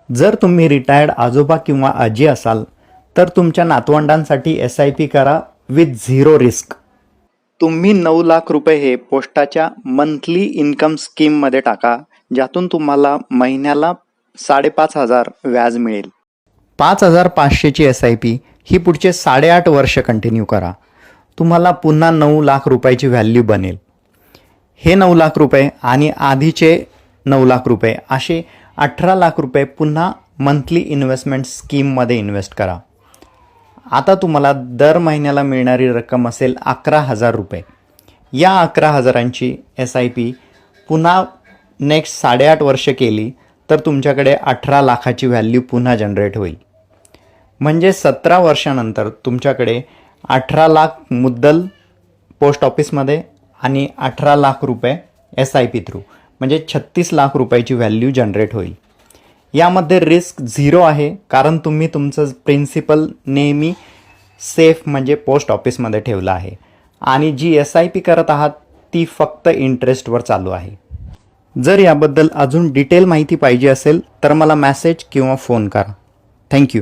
जर तुम्ही रिटायर्ड आजोबा किंवा आजी असाल तर तुमच्या नातवंडांसाठी SIP करा विथ झिरो रिस्क. तुम्ही 9 लाख रुपये हे पोस्टाच्या मंथली इन्कम स्कीममध्ये टाका, ज्यातून तुम्हाला महिन्याला 5,500 व्याज मिळेल. 5,500ची SIP ही पुढचे 8.5 वर्ष कंटिन्यू करा. तुम्हाला पुन्हा 9 लाख रुपयाची व्हॅल्यू बनेल. हे 9 लाख रुपये आणि आधीचे 9 लाख रुपये असे 18 लाख रुपये पुन्हा मंथली इन्व्हेस्टमेंट स्कीममध्ये इन्व्हेस्ट करा. आता तुम्हाला दर महिन्याला मिळणारी रक्कम असेल 11,000 रुपये. या 11,000ची SIP पुन्हा नेक्स्ट 8.5 वर्ष केली तर तुमच्याकडे 18 लाखाची व्हॅल्यू पुन्हा जनरेट होईल. म्हणजे 17 वर्षानंतर तुमच्याकडे 18 लाख मुद्दल पोस्ट ऑफिसमध्ये आणि 18 लाख रुपये SIP थ्रू, म्हणजे 36 लाख रुपयाची व्हॅल्यू जनरेट होईल. यामध्ये रिस्क झिरो आहे, कारण तुम्ही तुमचं प्रिन्सिपल नेहमी सेफ म्हणजे पोस्ट ऑफिसमध्ये ठेवलं आहे आणि जी SIP करत आहात ती फक्त इंटरेस्टवर चालू आहे. जर याबद्दल अजून डिटेल माहिती पाहिजे असेल तर मला मेसेज किंवा फोन करा. थँक्यू.